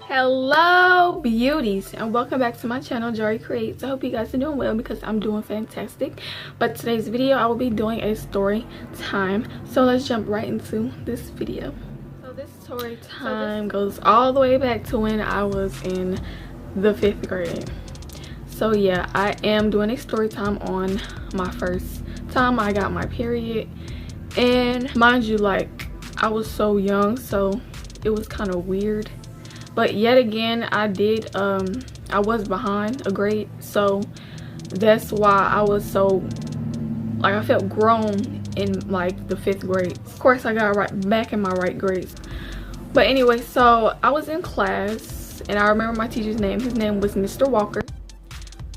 Hello beauties, and welcome back to my channel, Jory Creates. I hope you guys are doing well because I'm doing fantastic. But today's video I will be doing a story time, so let's jump right into this video. So this story time goes all the way back to when I was in the 5th grade. So yeah, I am doing a story time on my first time I got my period. And mind you, like, I was so young, so it was kind of weird. But yet again, I was behind a grade, so that's why I was so, like, I felt grown in like the 5th grade. Of course, I got right back in my right grades. But anyway, so I was in class, and I remember my teacher's name. His name was Mr. Walker.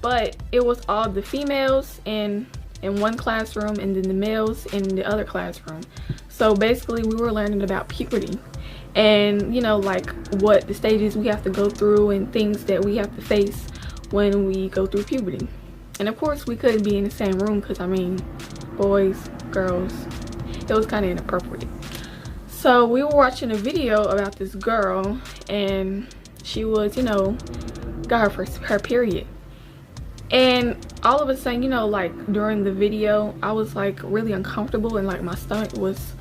But it was all the females in one classroom, and then the males in the other classroom. So basically, we were learning about puberty. And you know, like what the stages we have to go through and things that we have to face when we go through puberty. And of course we couldn't be in the same room because, I mean, boys, girls, it was kind of inappropriate. So we were watching a video about this girl, and she was, you know, got her period. And all of a sudden, you know, like during the video, I was like really uncomfortable, and like my stomach was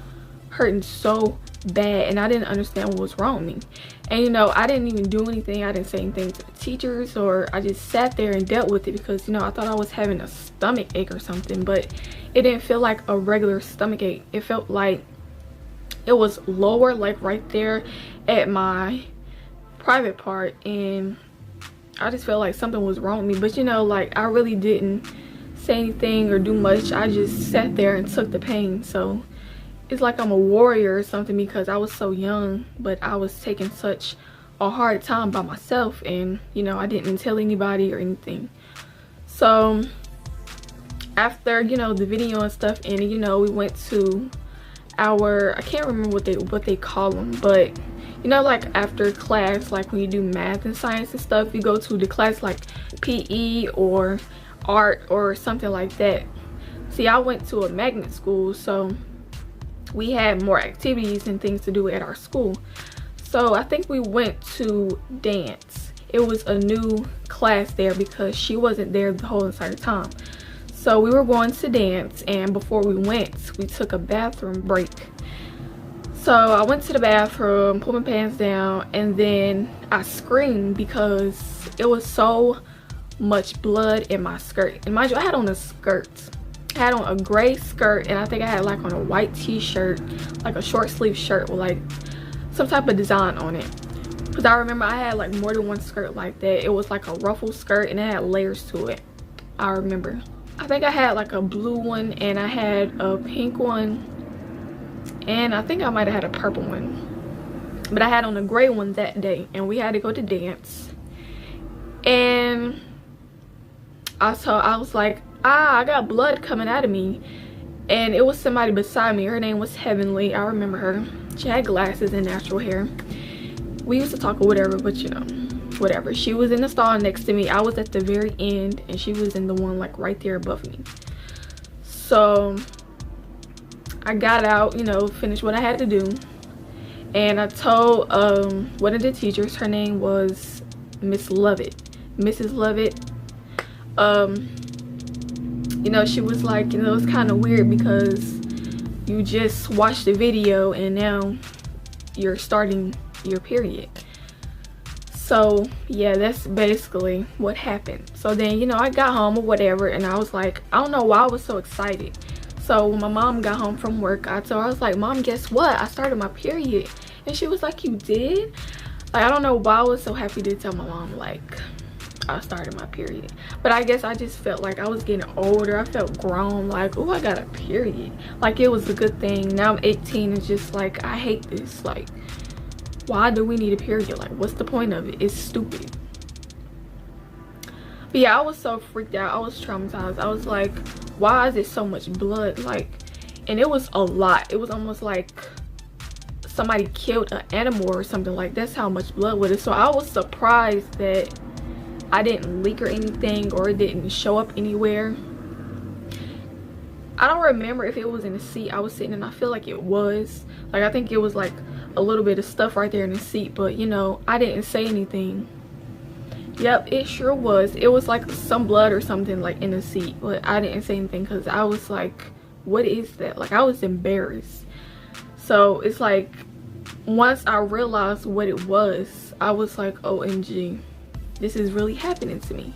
hurting so bad, and I didn't understand what was wrong with me. And you know, I didn't even do anything. I didn't say anything to the teachers, or I just sat there and dealt with it because, you know, I thought I was having a stomach ache or something, but it didn't feel like a regular stomach ache. It felt like it was lower, like right there at my private part, and I just felt like something was wrong with me. But you know, like, I really didn't say anything or do much. I just sat there and took the pain. So it's like I'm a warrior or something because I was so young, but I was taking such a hard time by myself, and you know, I didn't tell anybody or anything. So after, you know, the video and stuff, and you know, we went to our, I can't remember what they call them, but you know, like after class, like when you do math and science and stuff, you go to the class like PE or art or something like that. See, I went to a magnet school, so we had more activities and things to do at our school. So I think we went to dance. It was a new class there because she wasn't there the whole entire time. So we were going to dance, and before we went, we took a bathroom break. So I went to the bathroom, put my pants down, and then I screamed because it was so much blood in my skirt. And mind you, I had on a skirt. I had on a gray skirt, and I think I had like on a white t-shirt, like a short sleeve shirt with like some type of design on it. Because I remember I had like more than one skirt like that. It was like a ruffled skirt, and it had layers to it. I remember. I think I had like a blue one, and I had a pink one, and I think I might have had a purple one. But I had on a gray one that day, and we had to go to dance. And I was like, I got blood coming out of me. And it was somebody beside me. Her name was Heavenly. I remember her. She had glasses and natural hair. We used to talk or whatever, but you know, whatever. She was in the stall next to me. I was at the very end, and she was in the one like right there above me. So I got out, you know, finished what I had to do, and I told one of the teachers, her name was Miss Lovett, Mrs. Lovett. You know, she was like, you know, it's kind of weird because you just watched the video and now you're starting your period. So yeah, that's basically what happened. So then, you know, I got home or whatever, and I was like, I don't know why I was so excited. So when my mom got home from work, I told her, I was like, Mom, guess what? I started my period. And she was like, you did? Like, I don't know why I was so happy to tell my mom, like, I started my period. But I guess I just felt like I was getting older. I felt grown, like, oh, I got a period. Like, it was a good thing. Now I'm 18, it's just like, I hate this. Like, why do we need a period? Like, what's the point of it? It's stupid. But yeah, I was so freaked out. I was traumatized. I was like, why is it so much blood? Like, and it was a lot. It was almost like somebody killed an animal or something. Like, that's how much blood was it. So I was surprised that I didn't leak or anything, or it didn't show up anywhere. I don't remember if it was in the seat I was sitting in. I feel like it was. Like, I think it was like a little bit of stuff right there in the seat, but you know, I didn't say anything. Yep, it sure was. It was like some blood or something like in the seat, but I didn't say anything because I was like, what is that? Like, I was embarrassed. So it's like, once I realized what it was, I was like, OMG, this is really happening to me.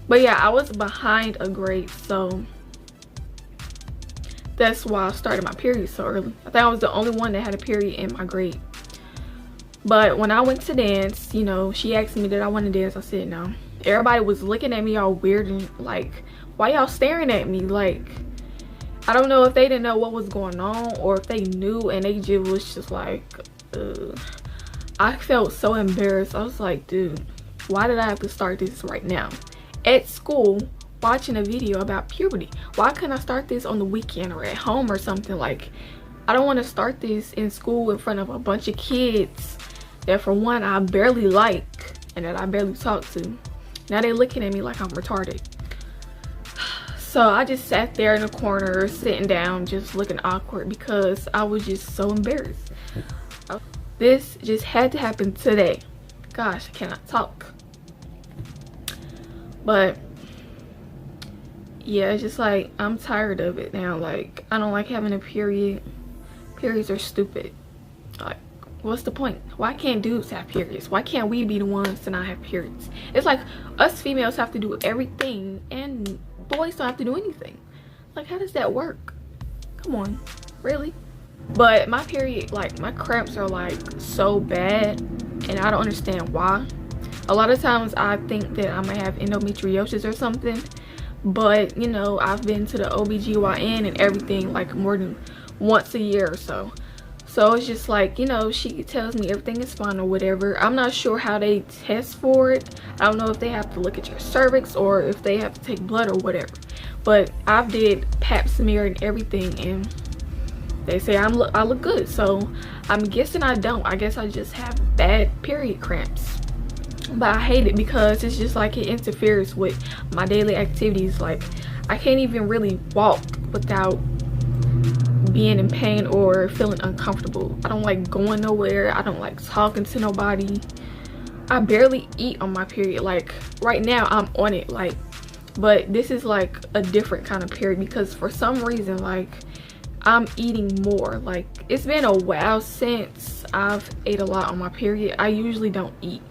But yeah, I was behind a grade, so that's why I started my period so early. I think I was the only one that had a period in my grade. But when I went to dance, you know, she asked me did I want to dance. I said no. Everybody was looking at me all weird and like, why y'all staring at me? Like, I don't know if they didn't know what was going on or if they knew and they just was just like, I felt so embarrassed. I was like, dude, why did I have to start this right now at school watching a video about puberty? Why couldn't I start this on the weekend or at home or something? Like, I don't want to start this in school in front of a bunch of kids that, for one, I barely like and that I barely talk to. Now they're looking at me like I'm retarded. So I just sat there in the corner, sitting down, just looking awkward because I was just so embarrassed. This just had to happen today. Gosh, I cannot talk. But yeah, it's just like, I'm tired of it now. Like, I don't like having a period. Periods are stupid. Like, what's the point? Why can't dudes have periods? Why can't we be the ones to not have periods? It's like us females have to do everything and boys don't have to do anything. Like, how does that work? Come on, really? But my period, like, my cramps are like so bad and I don't understand why. A lot of times I think that I might have endometriosis or something, but you know, I've been to the OBGYN and everything like more than once a year or so. So it's just like, you know, she tells me everything is fine or whatever. I'm not sure how they test for it. I don't know if they have to look at your cervix or if they have to take blood or whatever. But I've did pap smear and everything and they say I look good. So I'm guessing I don't. I guess I just have bad period cramps. But I hate it because it's just like it interferes with my daily activities. Like, I can't even really walk without being in pain or feeling uncomfortable. I don't like going nowhere. I don't like talking to nobody. I barely eat on my period. Like, right now I'm on it, like, but this is like a different kind of period because for some reason, like, I'm eating more. Like, it's been a while since I've ate a lot on my period. I usually don't eat.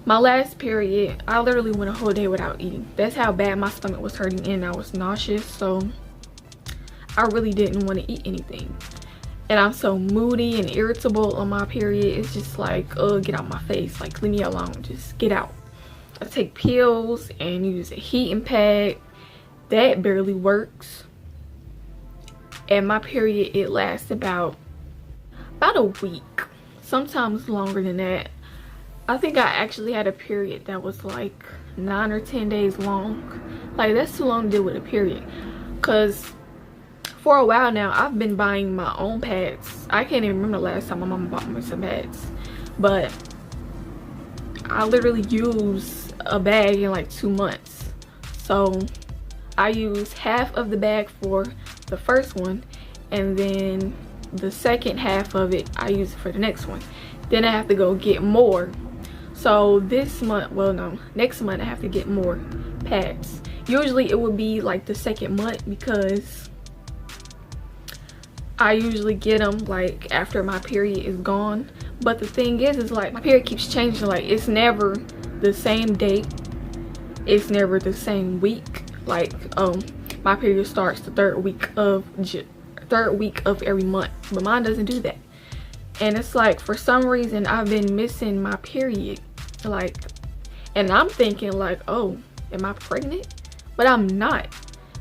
My last period, I literally went a whole day without eating. That's how bad my stomach was hurting and I was nauseous. So I really didn't want to eat anything. And I'm so moody and irritable on my period. It's just like, oh, get out my face. Like, leave me alone. Just get out. I take pills and use a heating pad. That barely works. And my period, it lasts about a week. Sometimes longer than that. I think I actually had a period that was like 9 or 10 days long. Like, that's too long to deal with a period. Because for a while now, I've been buying my own pads. I can't even remember the last time my mama bought me some pads. But I literally use a bag in like 2 months. So I use half of the bag for the first one. And then the second half of it, I use it for the next one. Then I have to go get more. So this month, well no, next month I have to get more pads. Usually it would be like the second month because I usually get them like after my period is gone. But the thing is like my period keeps changing. Like, it's never the same date. It's never the same week. Like, my period starts the third week of every month, but mine doesn't do that. And it's like, for some reason I've been missing my period, like, and I'm thinking like, oh, am I pregnant? But I'm not.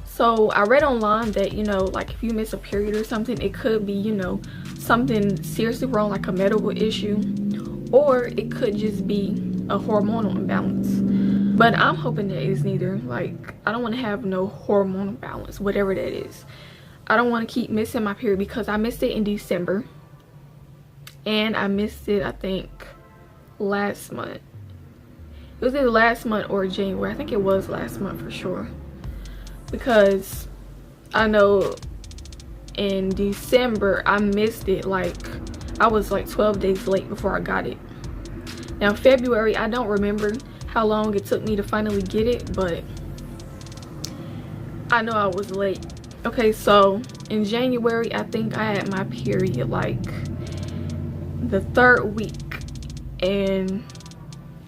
So I read online that, you know, like, if you miss a period or something, it could be, you know, something seriously wrong, like a medical issue, or it could just be a hormonal imbalance. But I'm hoping that it's neither. Like, I don't want to have no hormonal balance, whatever that is. I don't want to keep missing my period because I missed it in December. And I missed it, I think, last month. It was either last month or January. I think it was last month for sure, because I know in December I missed it. Like, I was like 12 days late before I got it. Now February, I don't remember how long it took me to finally get it, but I know I was late. Okay, so in January, I think I had my period like the 3rd week, and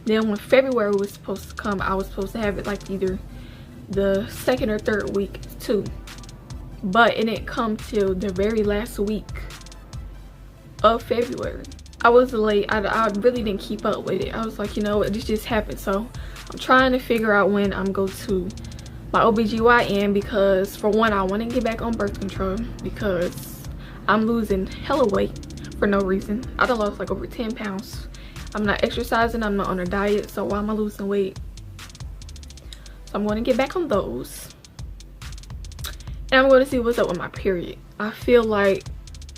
then when February was supposed to come, I was supposed to have it like either the 2nd or 3rd week too, but it didn't come till the very last week of February. I was late. I really didn't keep up with it. I was like, you know what, this just happened. So I'm trying to figure out when I'm going to my OBGYN, because for one, I want to get back on birth control because I'm losing hella weight for no reason. I done lost like over 10 pounds. I'm not exercising, I'm not on a diet, so why am I losing weight? So I'm going to get back on those, and I'm going to see what's up with my period. I feel like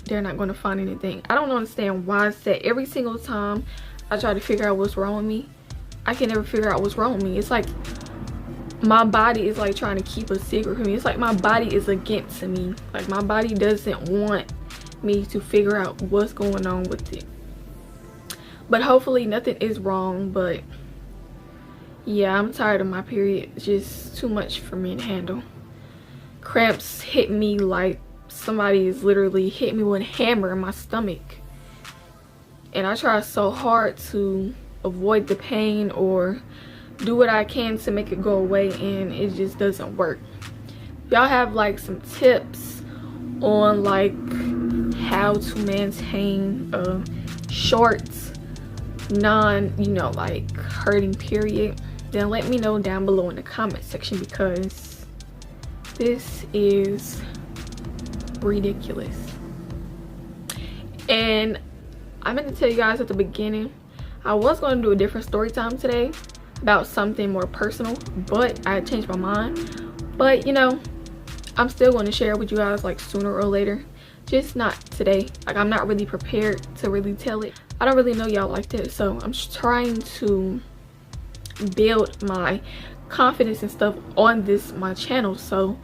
they're not going to find anything. I don't understand why it's that every single time I try to figure out what's wrong with me, I can never figure out what's wrong with me. It's like my body is like trying to keep a secret from me. It's like my body is against me. Like my body doesn't want me to figure out what's going on with it. But hopefully nothing is wrong. But yeah, I'm tired of my period. It's just too much for me to handle. Cramps hit me like somebody is literally hit me with a hammer in my stomach, and I try so hard to avoid the pain or do what I can to make it go away, and it just doesn't work. Y'all have like some tips on like how to maintain a short, like hurting period, then let me know down below in the comment section, because this is ridiculous. And I'm going to tell you guys at the beginning, I was going to do a different story time today about something more personal, but I changed my mind. But you know, I'm still going to share with you guys like sooner or later, just not today. Like, I'm not really prepared to really tell it. I don't really know y'all like that, so I'm just trying to build my confidence and stuff on my channel, so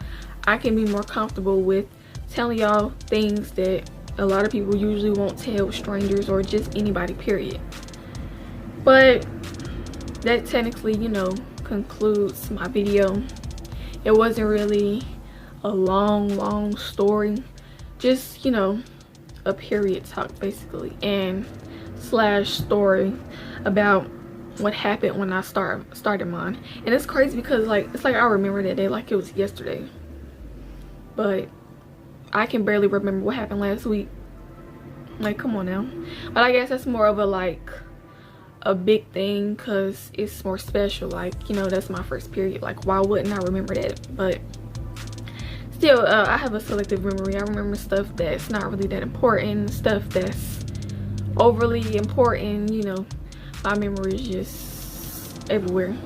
I can be more comfortable with telling y'all things that a lot of people usually won't tell strangers or just anybody, period. But that technically, you know, concludes my video. It wasn't really a long story, just, you know, a period talk basically, and slash story about what happened when I started mine. And it's crazy because like it's like I remember that day like it was yesterday, but I can barely remember what happened last week. Like, come on now. But I guess that's more of a like a big thing because it's more special. Like, you know, that's my first period. Like, why wouldn't I remember that? But still, I have a selective memory. I remember stuff that's not really that important, stuff that's overly important. You know, my memory is just everywhere.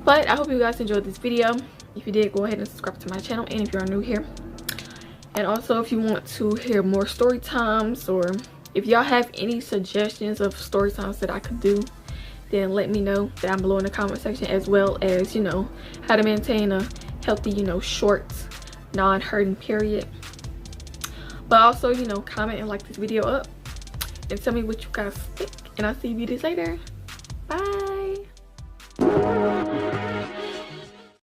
But I hope you guys enjoyed this video. If you did, go ahead and subscribe to my channel, and if you're new here, and also if you want to hear more story times, or if y'all have any suggestions of story times that I could do, then let me know down below in the comment section, as well as, you know, how to maintain a healthy, you know, short, non-hurting period. But also, you know, comment and like this video up and tell me what you guys think, and I'll see you beauties later. Bye.